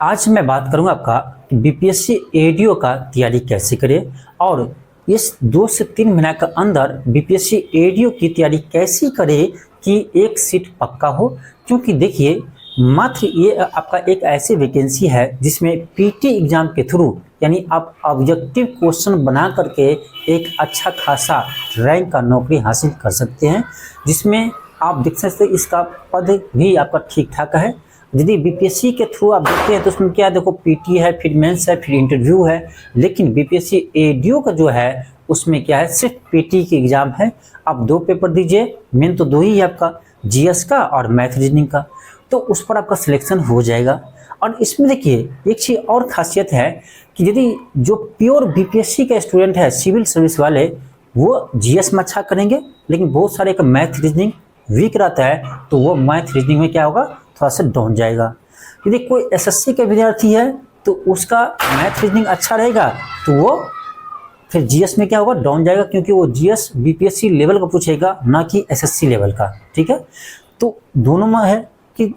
आज मैं बात करूंगा आपका बीपीएससी एडीओ का तैयारी कैसे करें और इस 2 से 3 महीने के अंदर बीपीएससी एडीओ की तैयारी कैसी करें कि एक सीट पक्का हो। क्योंकि देखिए मात्र ये आपका एक ऐसी वैकेंसी है जिसमें पीटी एग्जाम के थ्रू यानी आप ऑब्जेक्टिव क्वेश्चन बना करके एक अच्छा खासा रैंक का नौकरी हासिल कर सकते हैं, जिसमें आप देख सकते हैं इसका पद भी आपका ठीक ठाक है। यदि बीपीएससी के थ्रू आप देखते हैं तो उसमें क्या देखो पीटी है, फिर मेंस है, फिर इंटरव्यू है। लेकिन बीपीएससी एडीओ का जो है उसमें क्या है, सिर्फ पीटी की एग्जाम है। आप 2 पेपर दीजिए, मेन तो 2 ही है आपका, जीएस का और मैथ रीजनिंग का, तो उस पर आपका सिलेक्शन हो जाएगा। और इसमें देखिए एक चीज़ और खासियत है कि यदि जो प्योर बीपीएससी का स्टूडेंट है, सिविल सर्विस वाले, वो जीएस में अच्छा करेंगे, लेकिन बहुत सारे का मैथ रीजनिंग वीक रहता है तो वो मैथ रीजनिंग में क्या होगा, थोड़ा सा डाउन जाएगा। यदि कोई एसएससी का विद्यार्थी है तो उसका मैथ रीजनिंग अच्छा रहेगा तो वो फिर जीएस में क्या होगा, डाउन जाएगा, क्योंकि वो जीएस बीपीएससी लेवल का पूछेगा ना कि एसएससी लेवल का। ठीक है, तो दोनों में है कि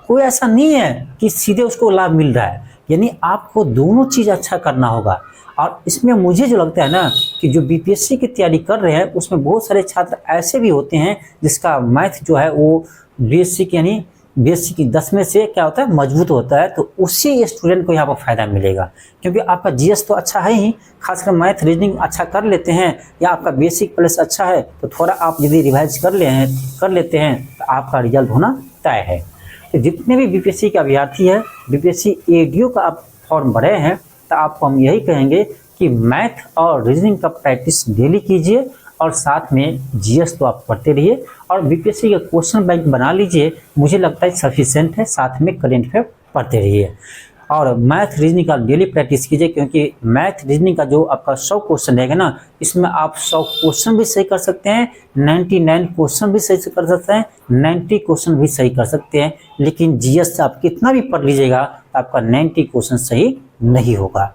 कोई ऐसा नहीं है कि सीधे उसको लाभ मिल रहा है, यानी आपको दोनों चीज़ अच्छा करना होगा। और इसमें मुझे जो लगता है ना कि जो बीपीएससी की तैयारी कर रहे हैं उसमें बहुत सारे छात्र ऐसे भी होते हैं जिसका मैथ जो है वो बेसिक यानी बेसिक 10 में से क्या होता है, मजबूत होता है, तो उसी स्टूडेंट को यहाँ पर फायदा मिलेगा। क्योंकि आपका जीएस तो अच्छा है ही, खासकर मैथ रीजनिंग अच्छा कर लेते हैं या आपका बेसिक प्लस अच्छा है तो थोड़ा आप यदि रिवाइज कर लेते हैं तो आपका रिजल्ट होना तय है। तो जितने भी बीपीएससी के अभ्यर्थी है, बीपीएससी एडीओ का आप फॉर्म भरे हैं, तो आपको हम यही कहेंगे कि मैथ और रीजनिंग का प्रैक्टिस डेली कीजिए और साथ में जीएस तो आप पढ़ते रहिए और बीपीएससी का क्वेश्चन बैंक बना लीजिए, मुझे लगता है सफिशिएंट है। साथ में करेंट अफेयर पढ़ते रहिए और मैथ रीजनिंग का डेली प्रैक्टिस कीजिए, क्योंकि मैथ रीजनिंग का जो आपका 100 क्वेश्चन रहेगा ना, इसमें आप 100 क्वेश्चन भी सही कर सकते हैं, 99 क्वेश्चन भी सही कर सकते हैं, 90 क्वेश्चन भी सही कर सकते हैं। लेकिन जीएस से आप कितना भी पढ़ लीजिएगा तो आपका 90 क्वेश्चन सही नहीं होगा।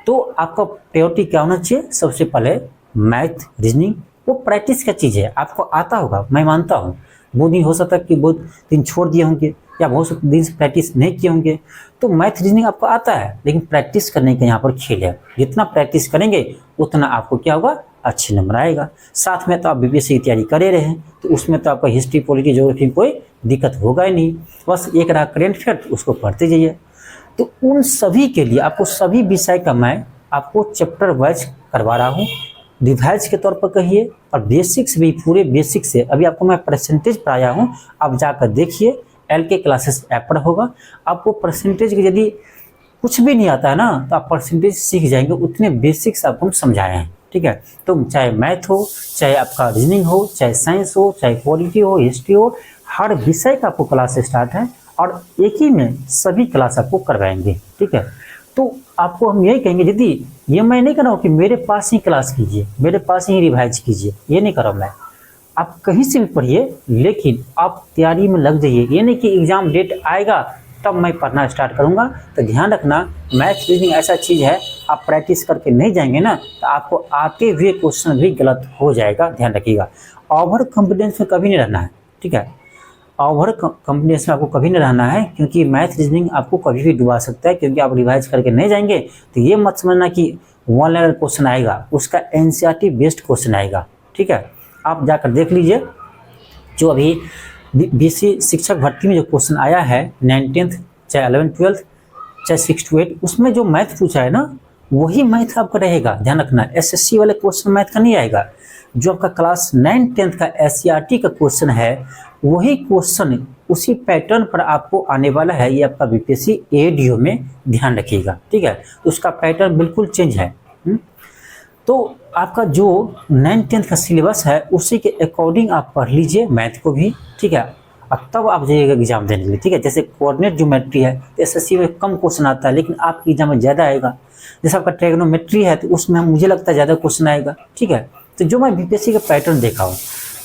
तो आपका प्रायोरिटी क्या होना चाहिए, सबसे पहले मैथ रीजनिंग, वो प्रैक्टिस का चीज़ है, आपको आता होगा, मैं मानता हूँ। वो नहीं हो सकता कि बहुत दिन छोड़ दिए होंगे या बहुत दिन से प्रैक्टिस नहीं किए होंगे, तो मैथ रीजनिंग आपको आता है, लेकिन प्रैक्टिस करने के यहाँ पर खेल है। जितना प्रैक्टिस करेंगे उतना आपको क्या होगा, अच्छे नंबर आएगा। साथ में तो आप बीपीएससी की तैयारी करे रहे हैं तो उसमें तो आपका हिस्ट्री, पॉलिटी, ज्योग्राफी में कोई दिक्कत होगा ही नहीं, बस एक रहा करेंट अफेयर, तो उसको पढ़ते जाइए। तो उन सभी के लिए आपको सभी विषय का मैं आपको चैप्टर वाइज करवा रहा हूँ, रिवाइज के तौर पर कहिए, और बेसिक्स भी पूरे बेसिक से अभी आपको मैं परसेंटेज पढ़ाया हूँ, आप जाकर देखिए, एलके क्लासेस ऐप पर होगा। आपको परसेंटेज की यदि कुछ भी नहीं आता है ना तो आप परसेंटेज सीख जाएंगे, उतने बेसिक्स आपको हम समझाए हैं। ठीक है, तो चाहे मैथ हो, चाहे आपका रीजनिंग हो, चाहे साइंस हो, चाहे पॉलिटी हो, हिस्ट्री हो, हर विषय का आपको क्लास स्टार्ट है और एक ही में सभी क्लास आपको करवाएंगे। ठीक है, तो आपको हम यही कहेंगे, यदि ये मैं नहीं कर रहा हूँ कि मेरे पास ही क्लास कीजिए, मेरे पास ही रिवाइज कीजिए, ये नहीं कर रहा हूँ मैं। आप कहीं से भी पढ़िए, लेकिन आप तैयारी में लग जाइए। ये नहीं कि एग्जाम डेट आएगा तब मैं पढ़ना स्टार्ट करूँगा। तो ध्यान रखना, मैथ रीजनिंग ऐसा चीज़ है, आप प्रैक्टिस करके नहीं जाएंगे ना तो आपको आते हुए क्वेश्चन भी गलत हो जाएगा, ध्यान रखिएगा। ओवर कॉन्फिडेंस में कभी नहीं रहना है। ठीक है, ओवर कॉन्फिडेंस में आपको कभी नहीं रहना है, क्योंकि मैथ रीजनिंग आपको कभी भी डुबा सकता है। क्योंकि आप रिवाइज करके नहीं जाएंगे तो ये मत समझना कि 1 लेवल क्वेश्चन आएगा, उसका एनसीईआरटी बेस्ड क्वेश्चन आएगा। ठीक है, आप जाकर देख लीजिए, जो अभी बीसी शिक्षक भर्ती में जो क्वेश्चन आया है 9th, चाहे 11th, 12th, चाहे 6 to 8, उसमें जो मैथ पूछा है ना वही मैथ आपका रहेगा। ध्यान रखना, एसएससी वाले क्वेश्चन मैथ का नहीं आएगा। जो आपका क्लास 9th, 10th का एससीईआरटी का क्वेश्चन है वही क्वेश्चन उसी पैटर्न पर आपको आने वाला है। ये आपका बीपीएससी एडीओ में, ध्यान रखिएगा। ठीक है, तो उसका पैटर्न बिल्कुल चेंज है। तो आपका जो 9th, 10th का सिलेबस है उसी के अकॉर्डिंग आप पढ़ लीजिए मैथ को भी। ठीक है, और तब आप जाइएगा एग्जाम देने के लिए। ठीक है, जैसे कोऑर्डिनेट ज्योमेट्री है तो एसएससी में कम क्वेश्चन आता है, लेकिन आपकी एग्जाम में ज़्यादा आएगा। जैसे आपका ट्रिग्नोमेट्री है तो उसमें मुझे लगता है ज़्यादा क्वेश्चन आएगा। ठीक है, तो जो मैं बीपीएससी का पैटर्न देखा हूँ,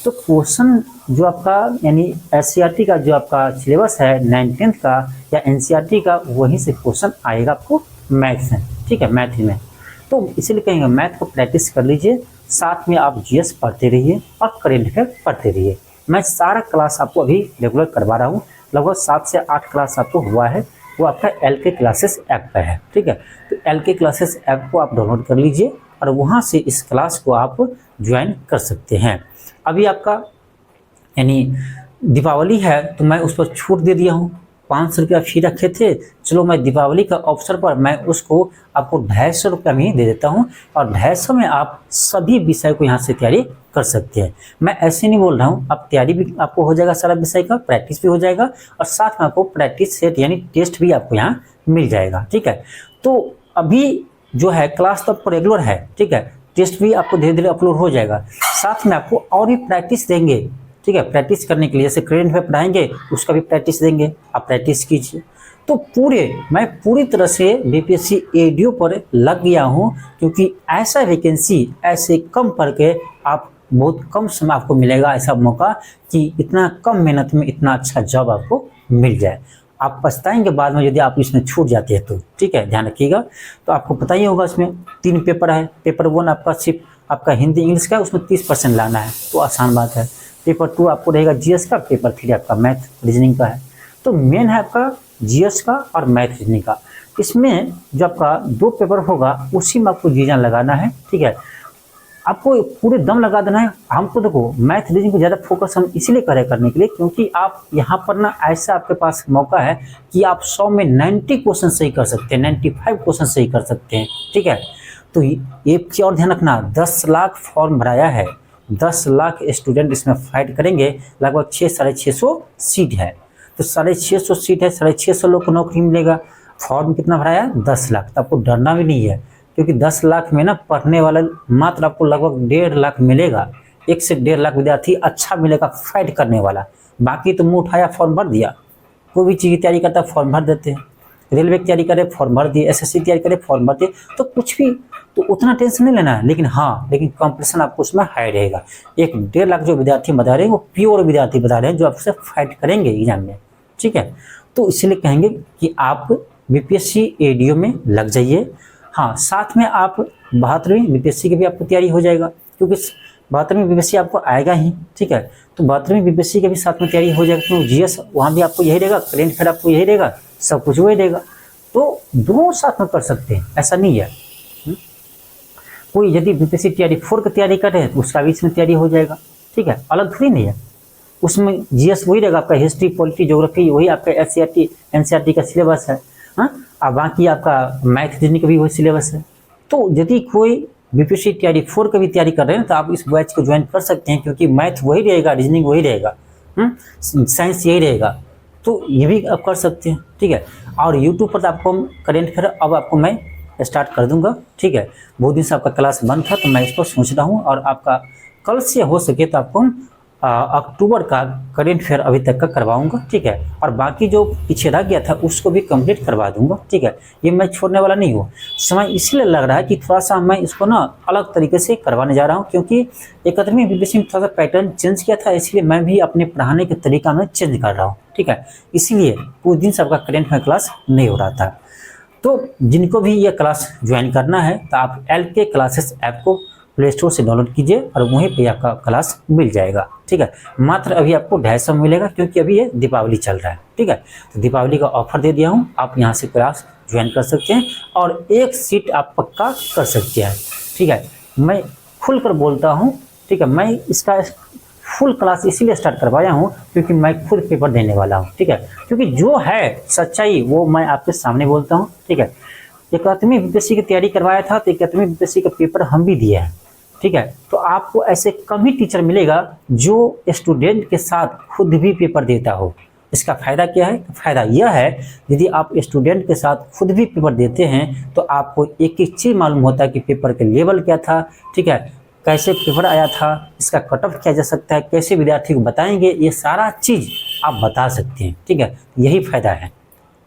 तो क्वेश्चन जो आपका यानी एससीईआरटी का जो आपका सिलेबस है 9th, 10th का या एनसीईआरटी का, वहीं से क्वेश्चन आएगा आपको मैथ्स में। ठीक है, मैथ में, तो इसीलिए कहेंगे मैथ को प्रैक्टिस कर लीजिए, साथ में आप जीएस पढ़ते रहिए और करेंट अफेयर पढ़ते रहिए। मैं सारा क्लास आपको अभी रेगुलर करवा रहा हूँ, लगभग 7 से 8 क्लास आपको हुआ है। वो आपका LK क्लासेस ऐप पे है, ठीक है। तो LK क्लासेस ऐप को आप डाउनलोड कर लीजिए और वहाँ से इस क्लास को आप ज्वाइन कर सकते हैं। अभी आपका यानी दीपावली है तो मैं उस पर छूट दे दिया हूँ, 500 रुपया फी रखे थे, चलो मैं दीपावली का अवसर पर मैं उसको आपको 250 रुपया में ही दे देता हूँ और 250 में आप सभी विषय को यहाँ से तैयारी कर सकते हैं। मैं ऐसे नहीं बोल रहा हूँ, आप तैयारी भी आपको हो जाएगा सारा विषय का, प्रैक्टिस भी हो जाएगा और साथ में आपको प्रैक्टिस सेट यानी टेस्ट भी आपको यहाँ मिल जाएगा, ठीक है। तो अभी जो है क्लास तो आपको रेगुलर है, ठीक है, टेस्ट भी आपको धीरे धीरे अपलोड हो जाएगा, साथ में आपको और भी प्रैक्टिस देंगे, ठीक है। प्रैक्टिस करने के लिए जैसे करेंट में पढ़ाएंगे उसका भी प्रैक्टिस देंगे, आप प्रैक्टिस कीजिए। तो मैं पूरी तरह से बीपीएससी एडीओ पर लग गया हूँ, क्योंकि ऐसा वैकेंसी ऐसे कम पढ़ के आप बहुत कम समय आपको मिलेगा ऐसा मौका कि इतना कम मेहनत में इतना अच्छा जॉब आपको मिल जाए। आप पछताएंगे बाद में यदि आप इसमें छूट जाते हैं तो, ठीक है, ध्यान रखिएगा। तो आपको पता ही होगा इसमें 3 पेपर है। पेपर 1 आपका सिर्फ आपका हिंदी इंग्लिश का, उसमें 30% लाना है, तो आसान बात है। पेपर 2 आपको रहेगा जीएस का, पेपर 3 आपका मैथ रीजनिंग का है। तो मेन है आपका जीएस का और मैथ रीजनिंग का। इसमें जो आपका 2 पेपर होगा उसी में आपको जी जान लगाना है, ठीक है, आपको पूरे दम लगा देना है। हमको देखो मैथ रीजनिंग को ज़्यादा फोकस हम इसीलिए करने के लिए, क्योंकि आप यहाँ पर ना ऐसा आपके पास मौका है कि आप 100 में 90 क्वेश्चन सही कर सकते हैं, 95 क्वेश्चन सही कर सकते हैं, ठीक है। तो ये चीज़ और ध्यान रखना, 10 लाख फॉर्म भराया है, 10 लाख स्टूडेंट इसमें फाइट करेंगे, लगभग 600-650 सीट है। तो 650 सीट है, 650 लोग को नौकरी मिलेगा। फॉर्म कितना भराया है? 10 लाख। तो आपको डरना भी नहीं है, क्योंकि 10 लाख में ना पढ़ने वाला मात्र आपको लगभग 1.5 लाख मिलेगा। 1 से 1.5 लाख विद्यार्थी अच्छा मिलेगा फाइट करने वाला। बाकी तो मुँह उठाया फॉर्म भर दिया, कोई भी चीज़ की तैयारी करता है फॉर्म भर देते हैं, रेलवे की तैयारी करे फॉर्म भर दिए, एसएससी की तैयारी करे फॉर्म भर दिए, तो कुछ भी तो उतना टेंशन नहीं लेना है। लेकिन हाँ, लेकिन कॉम्पिटिशन आपको उसमें हाई रहेगा। 1-1.5 लाख जो विद्यार्थी बता रहे हैं वो प्योर विद्यार्थी बता रहे हैं जो आपसे फाइट करेंगे एग्जाम में, ठीक है। तो इसलिए कहेंगे कि आप बीपीएससी एडीओ में लग जाइए। हाँ, साथ में आप 72वीं बीपीएससी की भी आपको तैयारी हो जाएगा, क्योंकि 72वीं बीपीएससी आपको आएगा ही, ठीक है। तो 72वीं बीपीएससी के भी साथ में तैयारी हो जाएगा, क्योंकि जीएस वहाँ भी आपको यही रहेगा, करेंट अफेयर आपको यही रहेगा, सब कुछ वही रहेगा। तो दोनों साथ में कर सकते हैं, ऐसा नहीं है। कोई यदि बीपीएससी तैयारी 4 की तैयारी कर रहे हैं तो उसका भी इसमें तैयारी हो जाएगा, ठीक है, अलग थोड़ी नहीं है। उसमें जीएस वही रहेगा, आपका हिस्ट्री पॉलिटी ज्योग्राफी वही आपका एससीईआरटी एनसीईआरटी का सिलेबस है, हाँ, और बाकी आपका मैथ रीजनिंग का भी वही सिलेबस है। तो यदि कोई बीपीएससी तैयारी 4 की भी तैयारी कर रहे हैं तो आप इस बैच को ज्वाइन कर सकते हैं, क्योंकि मैथ वही रहेगा, रीजनिंग वही रहेगा, साइंस यही रहेगा। तो ये भी आप कर सकते हैं, ठीक है। और यूट्यूब पर आपको करेंट अफेयर अब आपको मैं स्टार्ट कर दूंगा, ठीक है। बहुत दिन से आपका क्लास बंद था तो मैं इस पर सोच रहा हूँ, और आपका कल से हो सके तो आपको अक्टूबर का करेंट अफेयर अभी तक का करवाऊंगा, ठीक है। और बाकी जो पीछे रह गया था उसको भी कंप्लीट करवा दूंगा, ठीक है। ये मैं छोड़ने वाला नहीं हूँ। समय इसलिए लग रहा है कि थोड़ा सा मैं इसको ना अलग तरीके से करवाने जा रहा हूँ, क्योंकि 71वीं बीपीएससी में थोड़ा सा पैटर्न चेंज किया था, इसलिए मैं भी अपने पढ़ाने के तरीका में चेंज कर रहा हूँ, ठीक है। इसीलिए कुछ दिन से आपका करेंट अफेयर क्लास नहीं हो रहा था। तो जिनको भी ये क्लास ज्वाइन करना है तो आप LK क्लासेस ऐप को प्ले स्टोर से डाउनलोड कीजिए और वहीं पे आपका क्लास मिल जाएगा, ठीक है। मात्र अभी आपको 250 मिलेगा, क्योंकि अभी ये दीपावली चल रहा है, ठीक है। तो दीपावली का ऑफर दे दिया हूँ, आप यहाँ से क्लास ज्वाइन कर सकते हैं और 1 सीट आप पक्का कर सकते हैं, ठीक है। मैं खुलकर बोलता हूँ, ठीक है। मैं इसका फुल क्लास इसीलिए स्टार्ट करवाया हूँ क्योंकि मैं खुद पेपर देने वाला हूँ, ठीक है। क्योंकि जो है सच्चाई वो मैं आपके सामने बोलता हूँ, ठीक है। 71वीं बीपीएससी की तैयारी करवाया था तो 71वीं बीपीएससी का पेपर हम भी दिए हैं, ठीक है। तो आपको ऐसे कम ही टीचर मिलेगा जो स्टूडेंट के साथ खुद भी पेपर देता हो। इसका फ़ायदा क्या है? फ़ायदा यह है यदि आप स्टूडेंट के साथ खुद भी पेपर देते हैं तो आपको एक एक चीज़ मालूम होता है कि पेपर का लेवल क्या था, ठीक है, कैसे पेपर आया था, इसका कट ऑफ किया जा सकता है, कैसे विद्यार्थी को बताएंगे, ये सारा चीज़ आप बता सकते हैं, ठीक है। यही फ़ायदा है,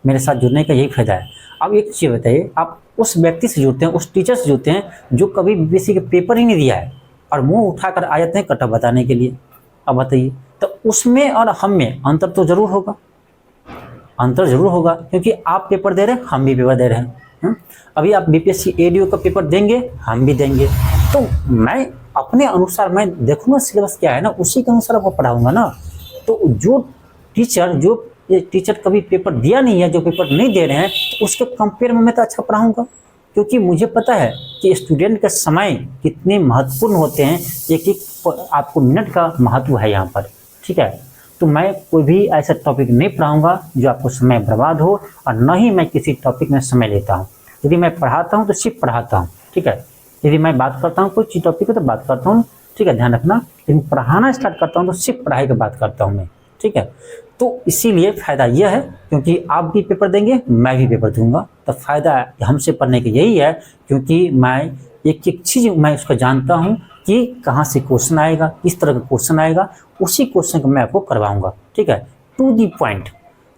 मेरे साथ जुड़ने का यही फ़ायदा है। अब एक चीज़ बताइए, आप उस व्यक्ति से जुड़ते हैं, उस टीचर से जुड़ते हैं जो कभी बीपीएससी के पेपर ही नहीं दिया है और मुंह उठाकर आ जाते हैं कट ऑफ बताने के लिए। अब बताइए, तो उसमें और हम में अंतर तो ज़रूर होगा, अंतर ज़रूर होगा, क्योंकि आप पेपर दे रहे हैं, हम भी पेपर दे रहे हैं। अभी आप बीपीएससी एडीओ का पेपर देंगे, हम भी देंगे, तो मैं अपने अनुसार मैं देखूंगा सिलेबस क्या है ना, उसी के अनुसार आपको पढ़ाऊंगा ना। तो जो टीचर जो ये टीचर कभी पेपर दिया नहीं है, जो पेपर नहीं दे रहे हैं, तो उसके कंपेयर में मैं तो अच्छा पढ़ाऊँगा, क्योंकि मुझे पता है कि स्टूडेंट का समय कितने महत्वपूर्ण होते हैं, एक एक आपको मिनट का महत्व है यहाँ पर, ठीक है। तो मैं कोई भी ऐसा टॉपिक नहीं पढ़ाऊँगा जो आपको समय बर्बाद हो, और न ही मैं किसी टॉपिक में समय लेता हूँ। यदि मैं पढ़ाता हूँ तो सिर्फ पढ़ाता हूँ, ठीक है। यदि मैं बात करता हूँ कोई चीज टॉपिक है तो बात करता हूँ, ठीक है, ध्यान रखना। लेकिन पढ़ाना स्टार्ट करता हूँ तो सिर्फ पढ़ाई की बात करता हूँ मैं, ठीक है। तो इसीलिए फायदा यह है, क्योंकि आप भी पेपर देंगे, मैं भी पेपर दूंगा, तो फायदा हमसे पढ़ने का यही है, क्योंकि मैं एक एक चीज मैं उसको जानता हूँ कि कहाँ से क्वेश्चन आएगा, किस तरह का क्वेश्चन आएगा, उसी क्वेश्चन को मैं आपको करवाऊंगा, ठीक है, टू दी पॉइंट।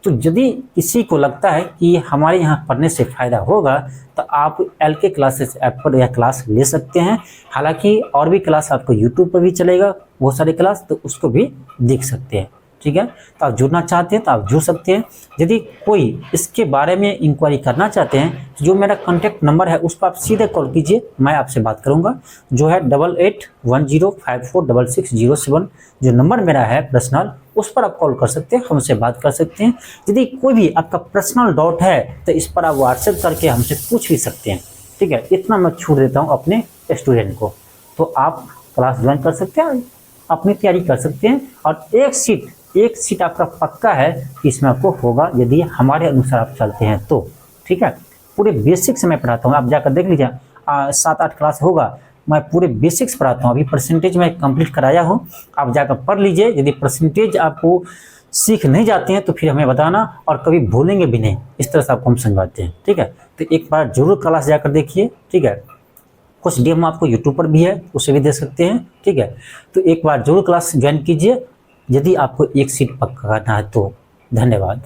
तो यदि किसी को लगता है कि हमारे यहाँ पढ़ने से फ़ायदा होगा, तो आप LK क्लासेस ऐप पर यह क्लास ले सकते हैं। हालांकि और भी क्लास आपको यूट्यूब पर भी चलेगा, बहुत सारे क्लास, तो उसको भी देख सकते हैं, ठीक है। तो आप जुड़ना चाहते हैं तो आप जुड़ सकते हैं। यदि कोई इसके बारे में इंक्वायरी करना चाहते हैं, तो जो मेरा कॉन्टैक्ट नंबर है उस पर आप सीधे कॉल कीजिए, मैं आपसे बात करूंगा, जो है 8810546607। जो नंबर मेरा है पर्सनल, उस पर आप कॉल कर सकते हैं, हमसे बात कर सकते हैं। यदि कोई भी आपका पर्सनल डाउट है तो इस पर आप व्हाट्सएप करके हमसे पूछ भी सकते हैं, ठीक है। इतना मैं छूट देता हूँ अपने स्टूडेंट को। तो आप क्लास ज्वाइन कर सकते हैं, अपनी तैयारी कर सकते हैं, और एक सीट आपका पक्का है कि इसमें आपको होगा, यदि हमारे अनुसार आप चलते हैं तो, ठीक है। पूरे बेसिक से मैं पढ़ाता हूँ, आप जाकर देख लीजिए, 7-8 क्लास होगा, मैं पूरे बेसिक्स पढ़ाता हूँ। अभी परसेंटेज मैं कंप्लीट कराया हूँ, आप जाकर पढ़ लीजिए। यदि परसेंटेज आपको सीख नहीं जाते हैं तो फिर हमें बताना, और कभी भूलेंगे भी नहीं, इस तरह से आपको हम समझाते हैं, ठीक है। तो एक बार जरूर क्लास जाकर देखिए, ठीक है। कुछ डेमो आपको यूट्यूब पर भी है, उसे भी देख सकते हैं, ठीक है। तो एक बार जरूर क्लास ज्वाइन कीजिए, यदि आपको एक सीट पक्का करना है तो। धन्यवाद।